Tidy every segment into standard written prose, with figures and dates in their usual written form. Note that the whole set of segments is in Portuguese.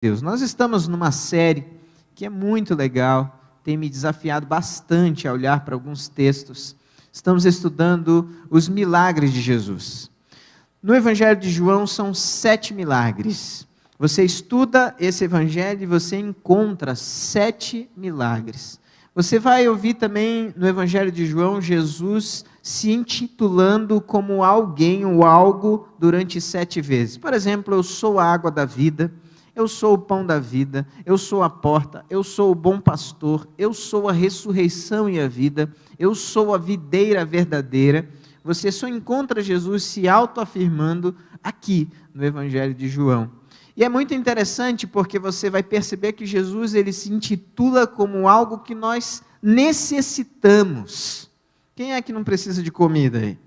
Deus. Nós estamos numa série que é muito legal, tem me desafiado bastante a olhar para alguns textos. Estamos estudando os milagres de Jesus. No Evangelho de João são 7 milagres. Você estuda esse Evangelho e você encontra 7 milagres. Você vai ouvir também no Evangelho de João Jesus se intitulando como alguém ou algo durante 7 vezes. Por exemplo, eu sou a água da vida, eu sou o pão da vida, eu sou a porta, eu sou o bom pastor, eu sou a ressurreição e a vida, eu sou a videira verdadeira. Você só encontra Jesus se autoafirmando aqui no Evangelho de João. E é muito interessante porque você vai perceber que Jesus ele se intitula como algo que nós necessitamos. Quem é que não precisa de comida aí?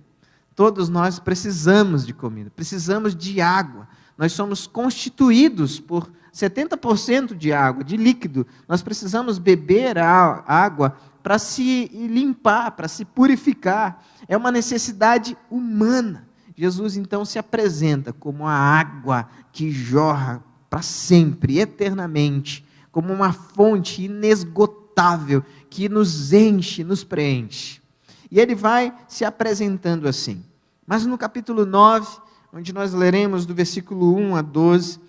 Todos nós precisamos de comida, precisamos de água. Nós somos constituídos por 70% de água, de líquido. Nós precisamos beber a água para se limpar, para se purificar. É uma necessidade humana. Jesus então se apresenta como a água que jorra para sempre, eternamente, como uma fonte inesgotável que nos enche, nos preenche. E ele vai se apresentando assim. Mas no capítulo 9, onde nós leremos do versículo 1 a 12,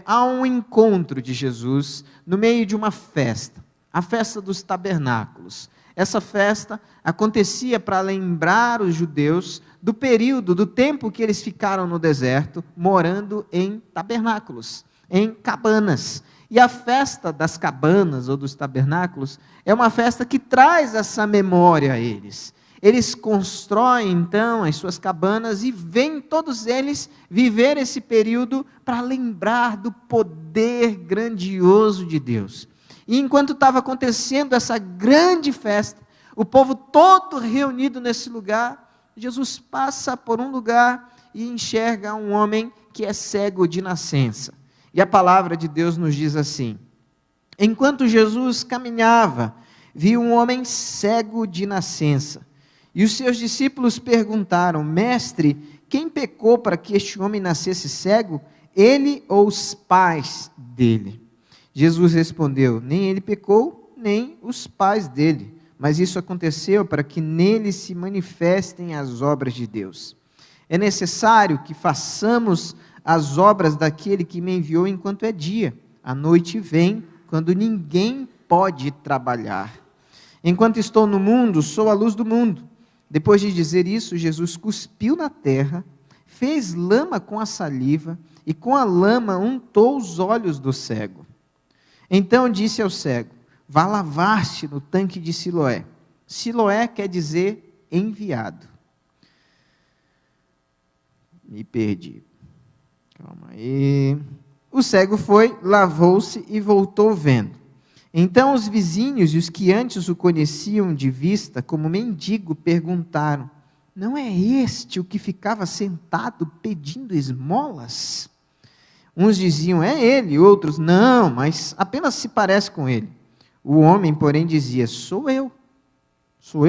há um encontro de Jesus no meio de uma festa, a festa dos tabernáculos. Essa festa acontecia para lembrar os judeus do período, do tempo que eles ficaram no deserto, morando em tabernáculos, em cabanas. E a festa das cabanas ou dos tabernáculos é uma festa que traz essa memória a eles. Eles constroem, então, as suas cabanas e vêm todos eles viver esse período para lembrar do poder grandioso de Deus. E enquanto estava acontecendo essa grande festa, o povo todo reunido nesse lugar, Jesus passa por um lugar e enxerga um homem que é cego de nascença. E a palavra de Deus nos diz assim: enquanto Jesus caminhava, viu um homem cego de nascença. E os seus discípulos perguntaram: mestre, quem pecou para que este homem nascesse cego? Ele ou os pais dele? Jesus respondeu: nem ele pecou, nem os pais dele, mas isso aconteceu para que nele se manifestem as obras de Deus. É necessário que façamos as obras daquele que me enviou enquanto é dia. A noite vem, quando ninguém pode trabalhar. Enquanto estou no mundo, sou a luz do mundo. Depois de dizer isso, Jesus cuspiu na terra, fez lama com a saliva e com a lama untou os olhos do cego. Então disse ao cego: vá lavar-se no tanque de Siloé. Siloé quer dizer enviado. Me perdi. Calma aí. O cego foi, lavou-se e voltou vendo. Então os vizinhos e os que antes o conheciam de vista como mendigo perguntaram: não é este o que ficava sentado pedindo esmolas? Uns diziam: é ele, outros: não, mas apenas se parece com ele. O homem, porém, dizia: sou eu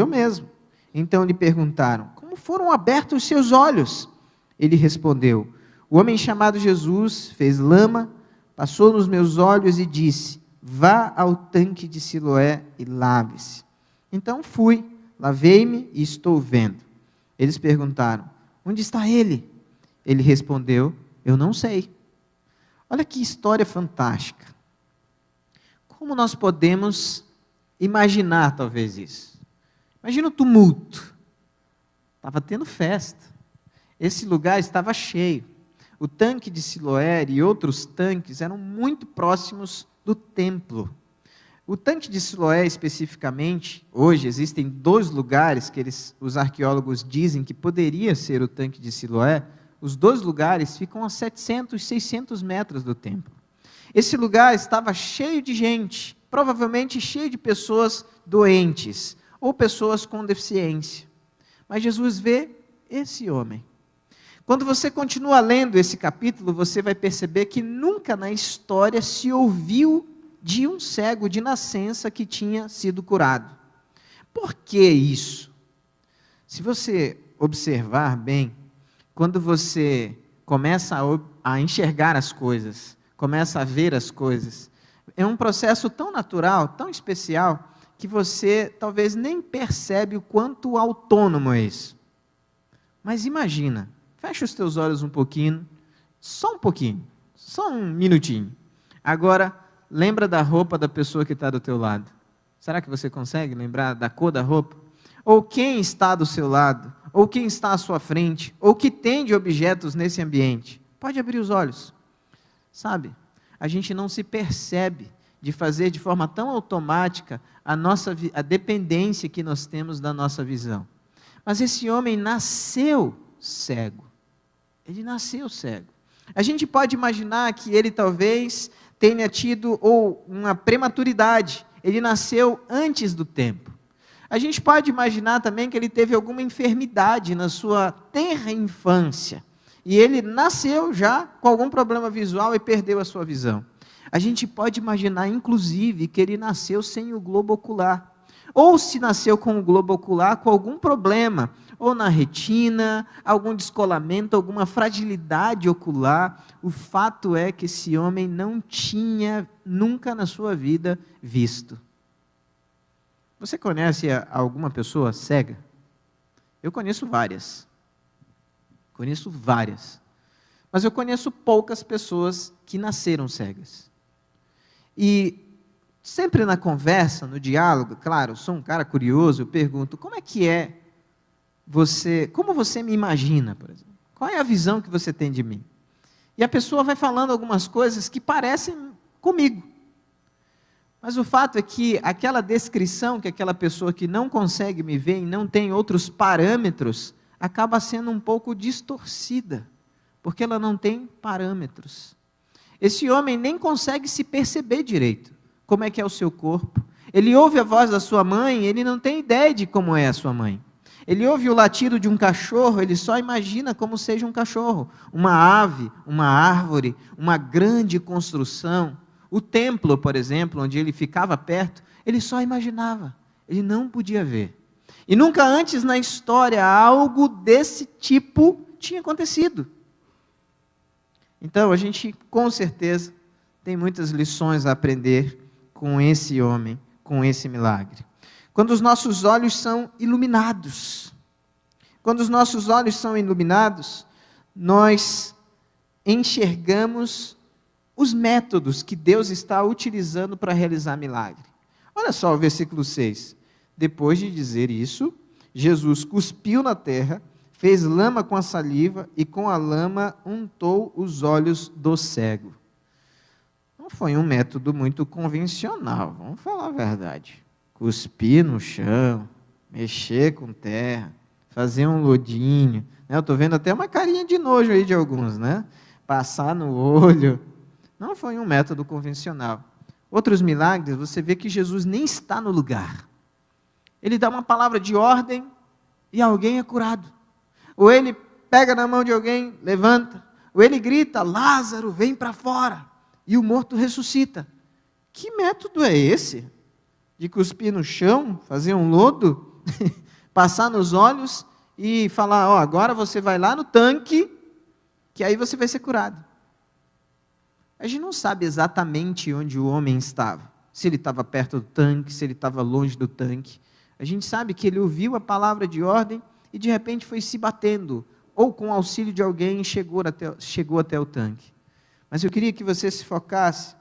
mesmo. Então lhe perguntaram: como foram abertos os seus olhos? Ele respondeu: o homem chamado Jesus fez lama, passou nos meus olhos e disse: vá ao tanque de Siloé e lave-se. Então fui, lavei-me e estou vendo. Eles perguntaram: onde está ele? Ele respondeu: eu não sei. Olha que história fantástica. Como nós podemos imaginar talvez isso? Imagina o tumulto. Estava tendo festa. Esse lugar estava cheio. O tanque de Siloé e outros tanques eram muito próximos do templo. O tanque de Siloé especificamente, hoje existem 2 lugares que os arqueólogos dizem que poderia ser o tanque de Siloé. Os 2 lugares ficam a 700, 600 metros do templo. Esse lugar estava cheio de gente, provavelmente cheio de pessoas doentes ou pessoas com deficiência. Mas Jesus vê esse homem. Quando você continua lendo esse capítulo, você vai perceber que nunca na história se ouviu de um cego de nascença que tinha sido curado. Por que isso? Se você observar bem, quando você começa a enxergar as coisas começa a ver as coisas. É um processo tão natural, tão especial, que você talvez nem percebe o quanto autônomo é isso. Mas imagina, fecha os teus olhos um pouquinho, só um minutinho. Agora, lembra da roupa da pessoa que está do teu lado. Será que você consegue lembrar da cor da roupa? Ou quem está do seu lado? Ou quem está à sua frente? Ou o que tem de objetos nesse ambiente? Pode abrir os olhos. Sabe, a gente não se percebe de fazer de forma tão automática a dependência que nós temos da nossa visão. Mas esse homem nasceu cego. Ele nasceu cego. A gente pode imaginar que ele talvez tenha tido uma prematuridade. Ele nasceu antes do tempo. A gente pode imaginar também que ele teve alguma enfermidade na sua tenra infância. E ele nasceu já com algum problema visual e perdeu a sua visão. A gente pode imaginar, inclusive, que ele nasceu sem o globo ocular. Ou se nasceu com o globo ocular com algum problema, ou na retina, algum descolamento, alguma fragilidade ocular. O fato é que esse homem não tinha nunca na sua vida visto. Você conhece alguma pessoa cega? Eu conheço várias. Mas eu conheço poucas pessoas que nasceram cegas. E sempre na conversa, no diálogo, claro, eu sou um cara curioso, eu pergunto, como você me imagina, por exemplo? Qual é a visão que você tem de mim? E a pessoa vai falando algumas coisas que parecem comigo. Mas o fato é que aquela descrição que aquela pessoa que não consegue me ver e não tem outros parâmetros, acaba sendo um pouco distorcida, porque ela não tem parâmetros. Esse homem nem consegue se perceber direito como é que é o seu corpo. Ele ouve a voz da sua mãe, ele não tem ideia de como é a sua mãe. Ele ouve o latido de um cachorro, ele só imagina como seja um cachorro. Uma ave, uma árvore, uma grande construção. O templo, por exemplo, onde ele ficava perto, ele só imaginava, ele não podia ver. E nunca antes na história algo desse tipo tinha acontecido. Então, a gente, com certeza, tem muitas lições a aprender com esse homem, com esse milagre. Quando os nossos olhos são iluminados, nós enxergamos os métodos que Deus está utilizando para realizar milagre. Olha só o versículo 6. Depois de dizer isso, Jesus cuspiu na terra, fez lama com a saliva e com a lama untou os olhos do cego. Não foi um método muito convencional, vamos falar a verdade. Cuspir no chão, mexer com terra, fazer um lodinho. Eu estou vendo até uma carinha de nojo aí de alguns, né? Passar no olho. Não foi um método convencional. Outros milagres, você vê que Jesus nem está no lugar. Ele dá uma palavra de ordem e alguém é curado. Ou ele pega na mão de alguém, levanta. Ou ele grita, Lázaro, vem para fora. E o morto ressuscita. Que método é esse? De cuspir no chão, fazer um lodo, passar nos olhos e falar, agora você vai lá no tanque, que aí você vai ser curado. A gente não sabe exatamente onde o homem estava. Se ele estava perto do tanque, se ele estava longe do tanque. A gente sabe que ele ouviu a palavra de ordem e de repente foi se batendo, ou com o auxílio de alguém chegou até o tanque. Mas eu queria que você se focasse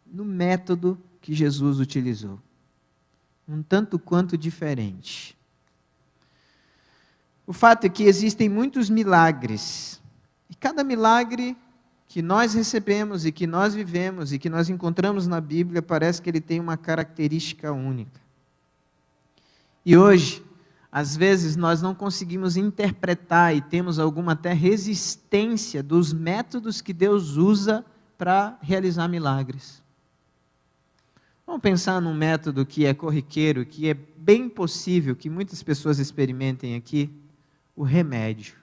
no método que Jesus utilizou. Um tanto quanto diferente. O fato é que existem muitos milagres. E cada milagre que nós recebemos e que nós vivemos e que nós encontramos na Bíblia, parece que ele tem uma característica única. E hoje, às vezes, nós não conseguimos interpretar e temos alguma até resistência dos métodos que Deus usa para realizar milagres. Vamos pensar num método que é corriqueiro, que é bem possível que muitas pessoas experimentem aqui, o remédio.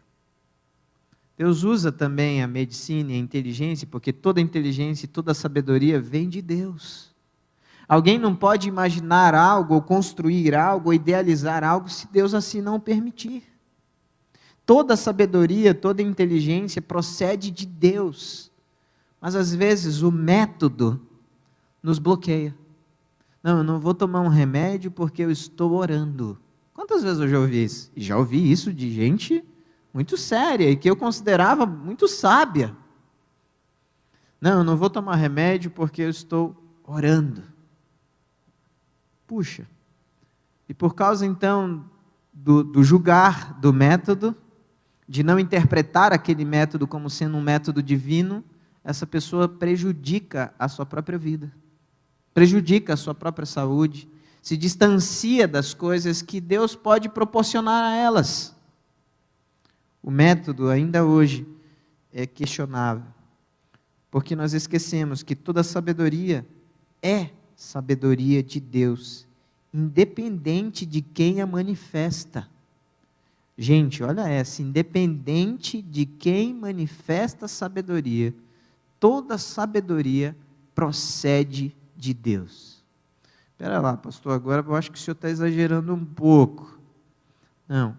Deus usa também a medicina e a inteligência, porque toda inteligência e toda sabedoria vem de Deus. Alguém não pode imaginar algo, ou construir algo, ou idealizar algo, se Deus assim não permitir. Toda sabedoria, toda inteligência procede de Deus. Mas às vezes o método nos bloqueia. Não, eu não vou tomar um remédio porque eu estou orando. Quantas vezes eu já ouvi isso? E já ouvi isso de gente muito séria e que eu considerava muito sábia. Não, eu não vou tomar remédio porque eu estou orando. Puxa. E por causa então do julgar do método, de não interpretar aquele método como sendo um método divino, essa pessoa prejudica a sua própria vida, prejudica a sua própria saúde, se distancia das coisas que Deus pode proporcionar a elas. O método, ainda hoje, é questionável, porque nós esquecemos que toda sabedoria é sabedoria de Deus, independente de quem a manifesta. Gente, olha essa, independente de quem manifesta a sabedoria, toda sabedoria procede de Deus. Espera lá, pastor, agora eu acho que o senhor está exagerando um pouco. Não,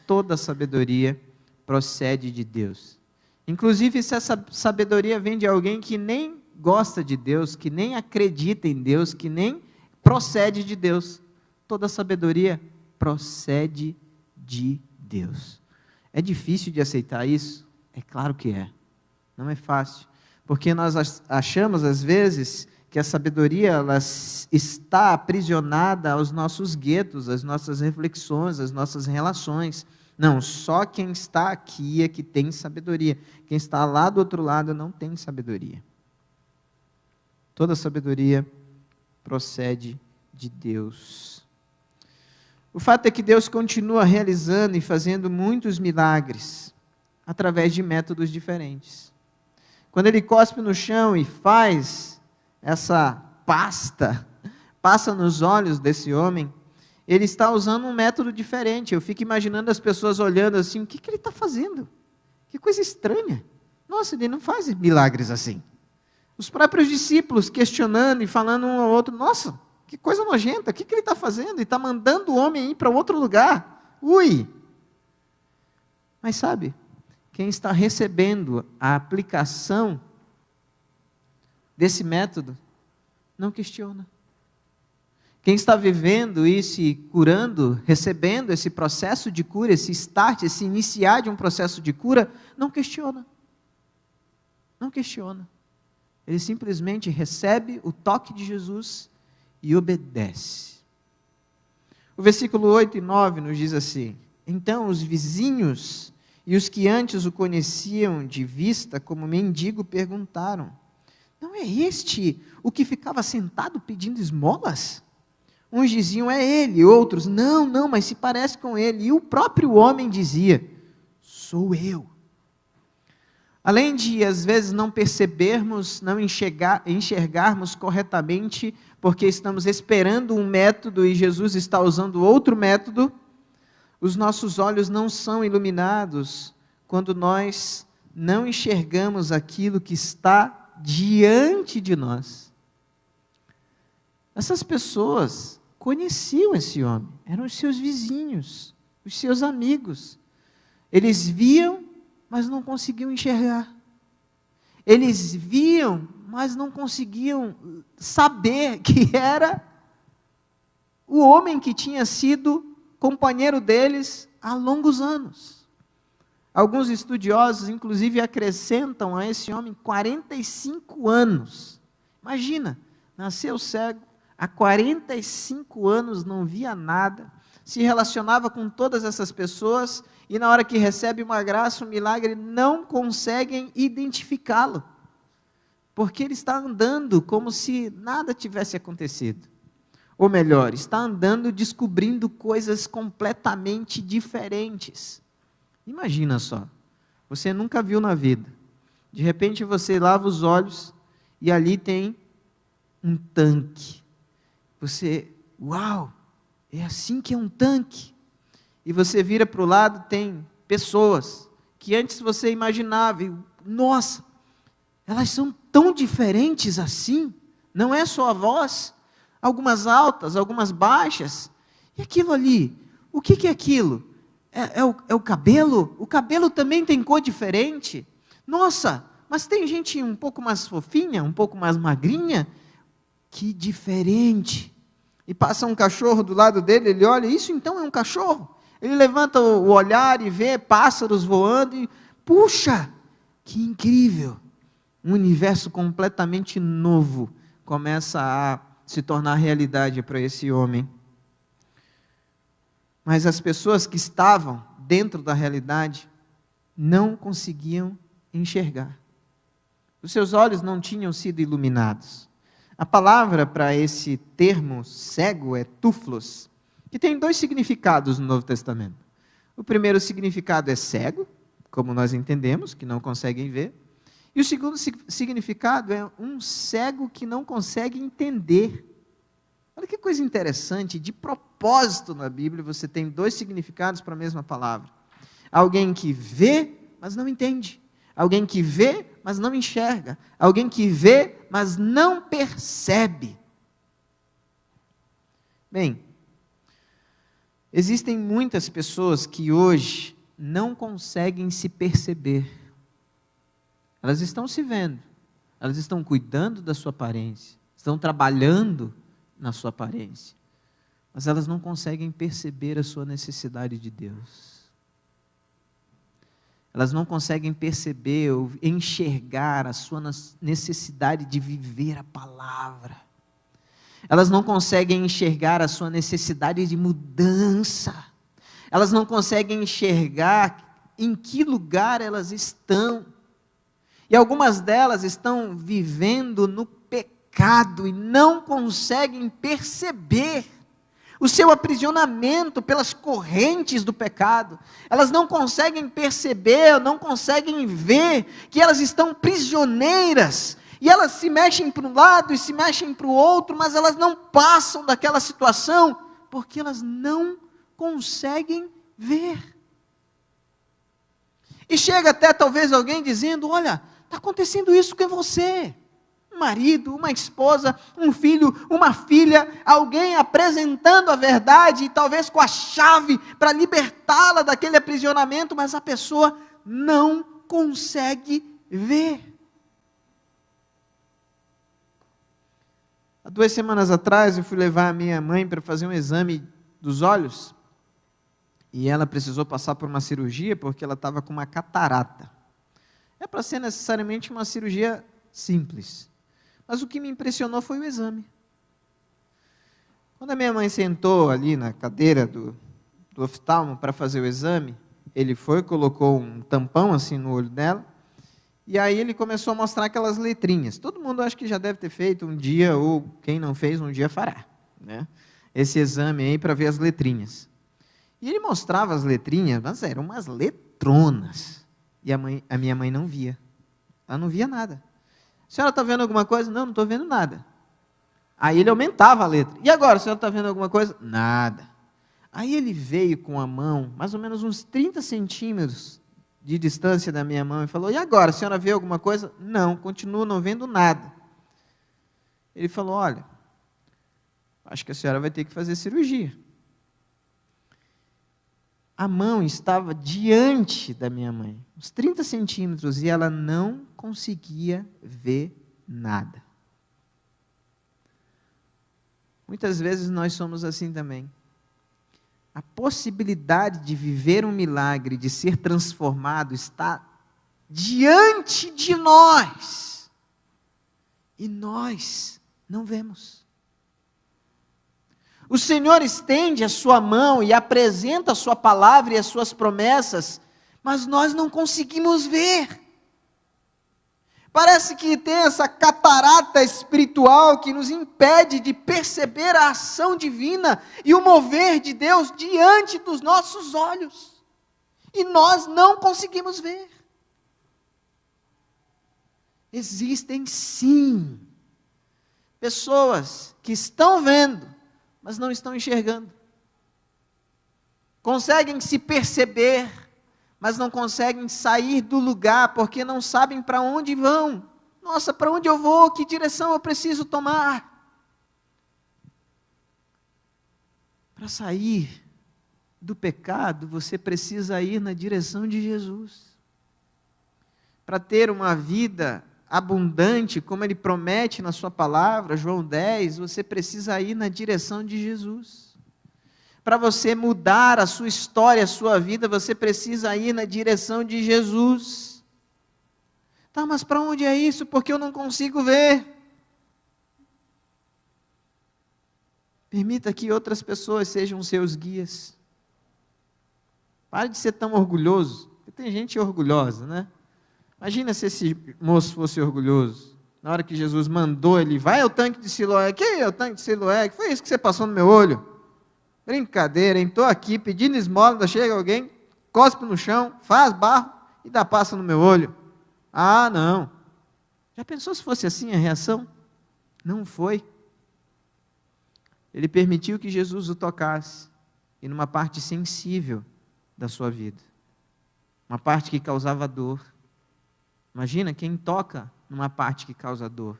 toda sabedoria procede de Deus. Inclusive, se essa sabedoria vem de alguém que nem gosta de Deus, que nem acredita em Deus, que nem procede de Deus, toda sabedoria procede de Deus. É difícil de aceitar isso? É claro que é. Não é fácil. Porque nós achamos, às vezes, que a sabedoria ela está aprisionada aos nossos guetos, às nossas reflexões, às nossas relações. Não, só quem está aqui é que tem sabedoria. Quem está lá do outro lado não tem sabedoria. Toda sabedoria procede de Deus. O fato é que Deus continua realizando e fazendo muitos milagres através de métodos diferentes. Quando Ele cospe no chão e faz essa passa nos olhos desse homem, Ele está usando um método diferente. Eu fico imaginando as pessoas olhando assim, o que Ele está fazendo? Que coisa estranha. Nossa, Ele não faz milagres assim. Os próprios discípulos questionando e falando um ao outro, nossa, que coisa nojenta, o que Ele está fazendo? Ele está mandando o homem ir para outro lugar. Ui! Mas sabe, quem está recebendo a aplicação desse método, não questiona. Quem está vivendo isso e curando, recebendo esse processo de cura, esse start, esse iniciar de um processo de cura, não questiona. Não questiona. Ele simplesmente recebe o toque de Jesus e obedece. O versículo 8 e 9 nos diz assim: então os vizinhos e os que antes o conheciam de vista como mendigo perguntaram: não é este o que ficava sentado pedindo esmolas? Uns diziam, é ele, outros, não, mas se parece com ele. E o próprio homem dizia, sou eu. Além de, às vezes, não percebermos, não enxergarmos corretamente, porque estamos esperando um método e Jesus está usando outro método, os nossos olhos não são iluminados quando nós não enxergamos aquilo que está diante de nós. Essas pessoas conheciam esse homem, eram os seus vizinhos, os seus amigos. Eles viam, mas não conseguiam enxergar. Eles viam, mas não conseguiam saber que era o homem que tinha sido companheiro deles há longos anos. Alguns estudiosos, inclusive, acrescentam a esse homem 45 anos. Imagina, nasceu cego, há 45 anos não via nada, se relacionava com todas essas pessoas e na hora que recebe uma graça, um milagre, não conseguem identificá-lo, porque ele está andando como se nada tivesse acontecido. Ou melhor, está andando descobrindo coisas completamente diferentes. Imagina só, você nunca viu na vida, de repente você lava os olhos e ali tem um tanque. Você, uau, é assim que é um tanque. E você vira para o lado, tem pessoas que antes você imaginava, e, nossa, elas são tão diferentes assim, não é só a voz, algumas altas, algumas baixas, e aquilo ali, o que é aquilo? É o cabelo? O cabelo também tem cor diferente? Nossa, mas tem gente um pouco mais fofinha, um pouco mais magrinha. Que diferente. E passa um cachorro do lado dele, ele olha, isso então é um cachorro? Ele levanta o olhar e vê pássaros voando e, puxa, que incrível. Um universo completamente novo começa a se tornar realidade para esse homem. Mas as pessoas que estavam dentro da realidade não conseguiam enxergar. Os seus olhos não tinham sido iluminados. A palavra para esse termo cego é tuflos, que tem dois significados no Novo Testamento. O primeiro significado é cego, como nós entendemos, que não conseguem ver. E o segundo significado é um cego que não consegue entender. Olha que coisa interessante, de propósito na Bíblia você tem dois significados para a mesma palavra. Alguém que vê, mas não entende. Alguém que vê, mas não enxerga. Alguém que vê, mas não percebe. Bem, existem muitas pessoas que hoje não conseguem se perceber. Elas estão se vendo, elas estão cuidando da sua aparência, estão trabalhando na sua aparência, mas elas não conseguem perceber a sua necessidade de Deus. Elas não conseguem perceber ou enxergar a sua necessidade de viver a palavra. Elas não conseguem enxergar a sua necessidade de mudança. Elas não conseguem enxergar em que lugar elas estão. E algumas delas estão vivendo no pecado e não conseguem perceber o seu aprisionamento pelas correntes do pecado. Elas não conseguem perceber, não conseguem ver que elas estão prisioneiras. E elas se mexem para um lado e se mexem para o outro, mas elas não passam daquela situação, porque elas não conseguem ver. E chega até talvez alguém dizendo, olha, está acontecendo isso com você. Um marido, uma esposa, um filho, uma filha, alguém apresentando a verdade, e talvez com a chave para libertá-la daquele aprisionamento, mas a pessoa não consegue ver. Há 2 semanas atrás, eu fui levar a minha mãe para fazer um exame dos olhos, e ela precisou passar por uma cirurgia, porque ela estava com uma catarata. É para ser necessariamente uma cirurgia simples. Mas o que me impressionou foi o exame. Quando a minha mãe sentou ali na cadeira do oftalmo para fazer o exame, ele foi, colocou um tampão assim no olho dela, e aí ele começou a mostrar aquelas letrinhas. Todo mundo acho que já deve ter feito um dia, ou quem não fez, um dia fará, né? Esse exame aí para ver as letrinhas. E ele mostrava as letrinhas, mas eram umas letronas. E a minha mãe não via. Ela não via nada. A senhora está vendo alguma coisa? Não, não estou vendo nada. Aí ele aumentava a letra. E agora, a senhora está vendo alguma coisa? Nada. Aí ele veio com a mão, mais ou menos uns 30 centímetros de distância da minha mão, e falou, e agora, a senhora vê alguma coisa? Não, continuo não vendo nada. Ele falou, olha, acho que a senhora vai ter que fazer cirurgia. A mão estava diante da minha mãe, uns 30 centímetros, e ela não conseguia ver nada. Muitas vezes nós somos assim também. A possibilidade de viver um milagre, de ser transformado, está diante de nós. E nós não vemos. O Senhor estende a sua mão e apresenta a sua palavra e as suas promessas, mas nós não conseguimos ver. Parece que tem essa catarata espiritual que nos impede de perceber a ação divina e o mover de Deus diante dos nossos olhos. E nós não conseguimos ver. Existem sim pessoas que estão vendo, mas não estão enxergando. Conseguem se perceber, mas não conseguem sair do lugar, porque não sabem para onde vão. Nossa, para onde eu vou? Que direção eu preciso tomar? Para sair do pecado, você precisa ir na direção de Jesus. para ter uma vida abundante, como Ele promete na sua palavra, João 10, você precisa ir na direção de Jesus. Para você mudar a sua história, a sua vida, você precisa ir na direção de Jesus. Tá, mas para onde é isso? Porque eu não consigo ver. Permita que outras pessoas sejam seus guias. Pare de ser tão orgulhoso. Tem gente orgulhosa, né? Imagina se esse moço fosse orgulhoso. Na hora que Jesus mandou ele, vai ao tanque de Siloé. Que é o tanque de Siloé? Que foi isso que você passou no meu olho? Brincadeira, hein? Estou aqui pedindo esmola, chega alguém, cospe no chão, faz barro e dá passa no meu olho. Ah, não. Já pensou se fosse assim a reação? Não foi. Ele permitiu que Jesus o tocasse, e numa parte sensível da sua vida. Uma parte que causava dor. Imagina quem toca numa parte que causa dor.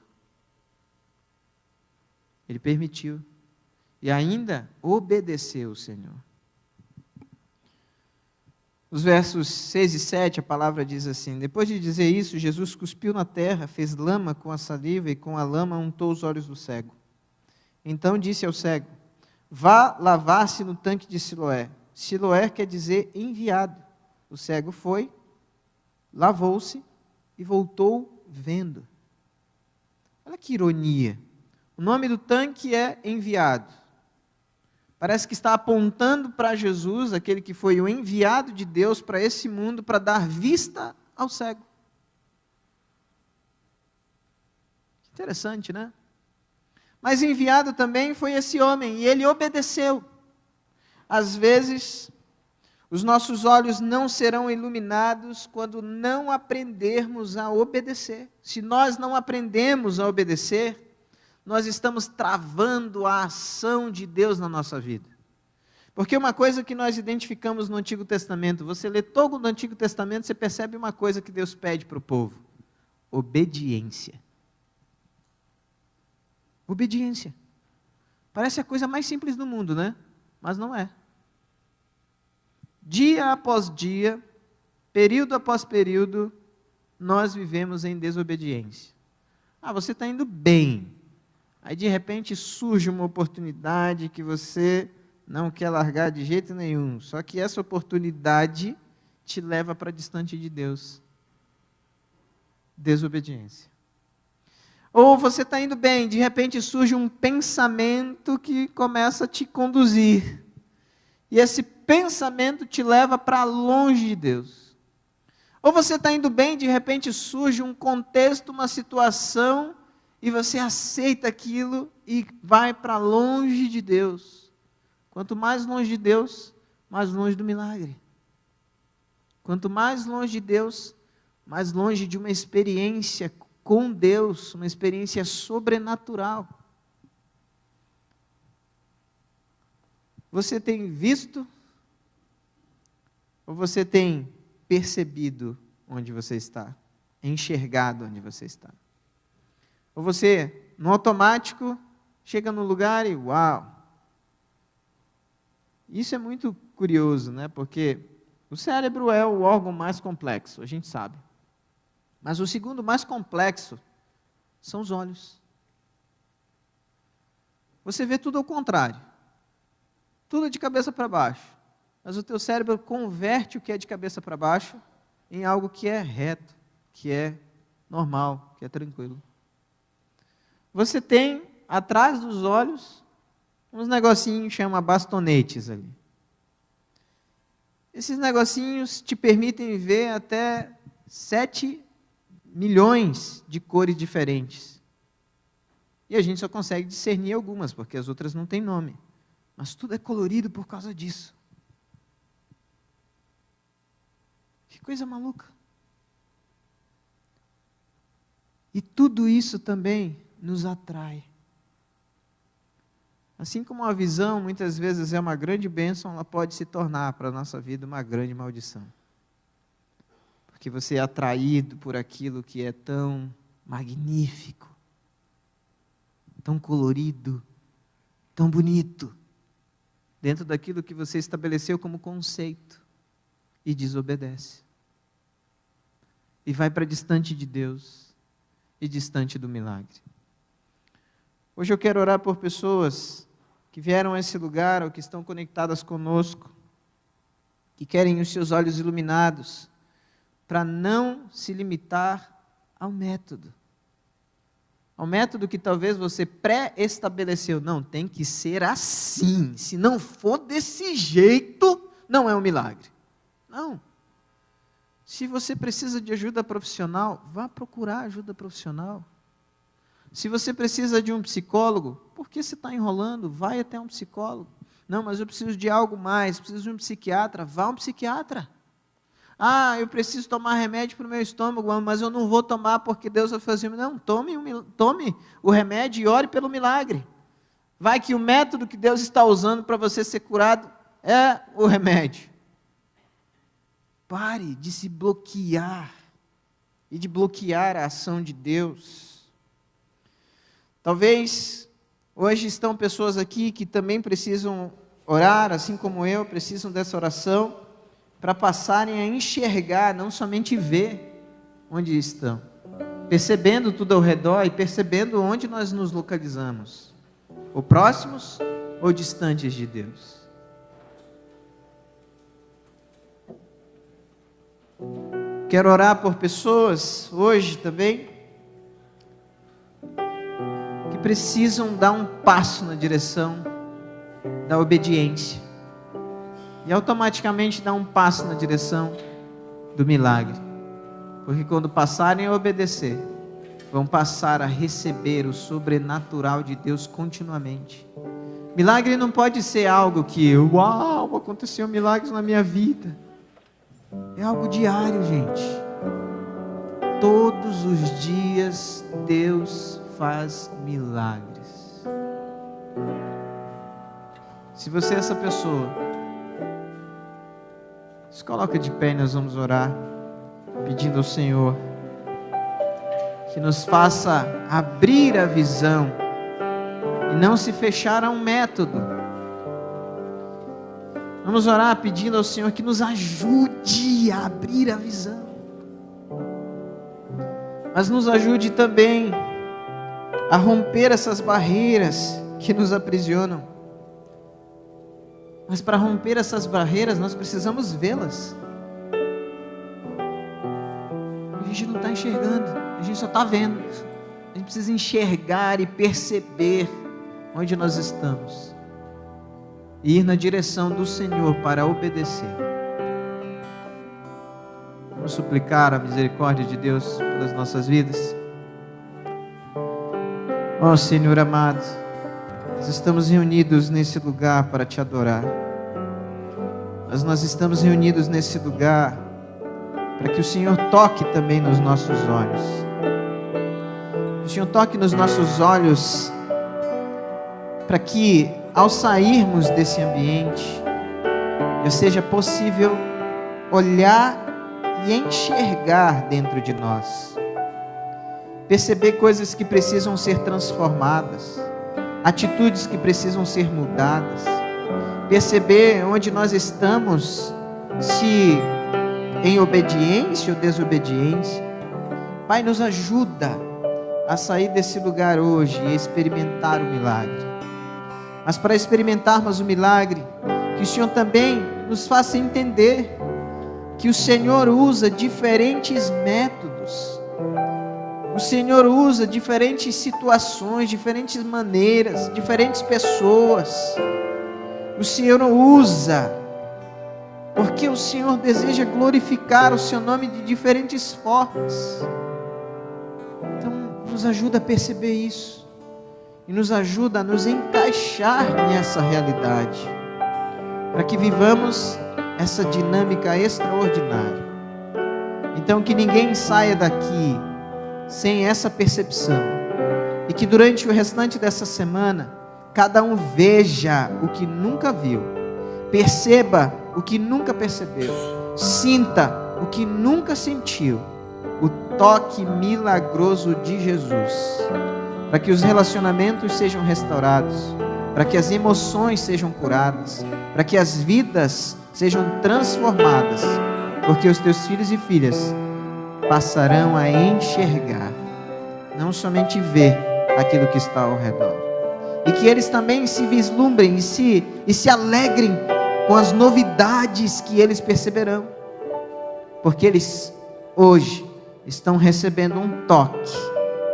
Ele permitiu. E ainda obedeceu o Senhor. Os versos 6 e 7, a palavra diz assim: depois de dizer isso, Jesus cuspiu na terra, fez lama com a saliva e com a lama untou os olhos do cego. Então disse ao cego: vá lavar-se no tanque de Siloé. Siloé quer dizer enviado. O cego foi, lavou-se e voltou vendo. Olha que ironia. O nome do tanque é enviado. Parece que está apontando para Jesus, aquele que foi o enviado de Deus para esse mundo, para dar vista ao cego. Interessante, né? Mas enviado também foi esse homem, e ele obedeceu. Às vezes, os nossos olhos não serão iluminados quando não aprendermos a obedecer. Se nós não aprendemos a obedecer, nós estamos travando a ação de Deus na nossa vida. Porque uma coisa que nós identificamos no Antigo Testamento, você lê todo o Antigo Testamento, você percebe uma coisa que Deus pede para o povo: obediência. Obediência. Parece a coisa mais simples do mundo, né? Mas não é. Dia após dia, período após período, nós vivemos em desobediência. Ah, você está indo bem. Aí de repente surge uma oportunidade que você não quer largar de jeito nenhum. Só que essa oportunidade te leva para distante de Deus. Desobediência. Ou você está indo bem, de repente surge um pensamento que começa a te conduzir. E esse pensamento te leva para longe de Deus. Ou você está indo bem, de repente surge um contexto, uma situação, e você aceita aquilo e vai para longe de Deus. Quanto mais longe de Deus, mais longe do milagre. Quanto mais longe de Deus, mais longe de uma experiência com Deus, uma experiência sobrenatural. Você tem visto ou você tem percebido onde você está? Enxergado onde você está? Ou você, no automático, chega no lugar e uau! Isso é muito curioso, né? Porque o cérebro é o órgão mais complexo, a gente sabe. Mas o segundo mais complexo são os olhos. Você vê tudo ao contrário. Tudo de cabeça para baixo. Mas o teu cérebro converte o que é de cabeça para baixo em algo que é reto, que é normal, que é tranquilo. Você tem, atrás dos olhos, uns negocinhos que chama bastonetes ali. Esses negocinhos te permitem ver até 7 milhões de cores diferentes. E a gente só consegue discernir algumas, porque as outras não têm nome. Mas tudo é colorido por causa disso. Que coisa maluca. E tudo isso também nos atrai. Assim como a visão muitas vezes é uma grande bênção, ela pode se tornar para a nossa vida uma grande maldição. Porque você é atraído por aquilo que é tão magnífico, tão colorido, tão bonito, dentro daquilo que você estabeleceu como conceito, e desobedece. e vai para distante de Deus e distante do milagre. Hoje eu quero orar por pessoas que vieram a esse lugar ou que estão conectadas conosco, que querem os seus olhos iluminados, para não se limitar ao método. Ao método que talvez você pré-estabeleceu. Não, tem que ser assim. Se não for desse jeito, não é um milagre. Não. Se você precisa de ajuda profissional, vá procurar ajuda profissional. Se você precisa de um psicólogo, por que você está enrolando? Vai até um psicólogo. Não, mas eu preciso de algo mais, preciso de um psiquiatra. Vá a um psiquiatra. Ah, eu preciso tomar remédio para o meu estômago, mas eu não vou tomar porque Deus vai fazer. Não, tome o remédio e ore pelo milagre. Vai que o método que Deus está usando para você ser curado é o remédio. Pare de se bloquear e de bloquear a ação de Deus. Talvez hoje estão pessoas aqui que também precisam orar, assim como eu, precisam dessa oração, para passarem a enxergar, não somente ver onde estão, percebendo tudo ao redor e percebendo onde nós nos localizamos, ou próximos ou distantes de Deus. Quero orar por pessoas hoje também que precisam dar um passo na direção da obediência e automaticamente dar um passo na direção do milagre, porque quando passarem a obedecer, vão passar a receber o sobrenatural de Deus continuamente. Milagre não pode ser algo que, uau, aconteceu milagres na minha vida. É algo diário, gente. Todos os dias Deus faz milagres. Se você é essa pessoa, se coloca de pé e nós vamos orar, pedindo ao Senhor que nos faça abrir a visão e não se fechar a um método. Vamos orar pedindo ao Senhor que nos ajude a abrir a visão, mas nos ajude também a romper essas barreiras que nos aprisionam. Mas para romper essas barreiras, nós precisamos vê-las. A gente não está enxergando, a gente só está vendo. A gente precisa enxergar e perceber onde nós estamos e ir na direção do Senhor para obedecer. Vamos suplicar a misericórdia de Deus pelas nossas vidas. Ó Senhor amado, nós estamos reunidos nesse lugar para te adorar. Mas nós estamos reunidos nesse lugar para que o Senhor toque também nos nossos olhos. Que o Senhor toque nos nossos olhos para que, ao sairmos desse ambiente, já seja possível olhar e enxergar dentro de nós, perceber coisas que precisam ser transformadas, atitudes que precisam ser mudadas, perceber onde nós estamos, se em obediência ou desobediência. Pai, nos ajuda a sair desse lugar hoje e experimentar o milagre. Mas para experimentarmos o milagre, que o Senhor também nos faça entender que o Senhor usa diferentes métodos. O Senhor usa diferentes situações, diferentes maneiras, diferentes pessoas. O Senhor usa, porque o Senhor deseja glorificar o seu nome de diferentes formas. Então, nos ajuda a perceber isso. E nos ajuda a nos encaixar nessa realidade, para que vivamos essa dinâmica extraordinária. Então, que ninguém saia daqui sem essa percepção, e que durante o restante dessa semana, cada um veja o que nunca viu, perceba o que nunca percebeu, sinta o que nunca sentiu, o toque milagroso de Jesus, para que os relacionamentos sejam restaurados, para que as emoções sejam curadas, para que as vidas sejam transformadas, porque os teus filhos e filhas passarão a enxergar, não somente ver aquilo que está ao redor. E que eles também se vislumbrem e se alegrem com as novidades que eles perceberão. Porque eles hoje estão recebendo um toque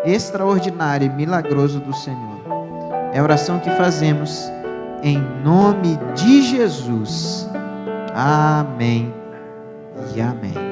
extraordinário e milagroso do Senhor. É a oração que fazemos em nome de Jesus. Amém e amém.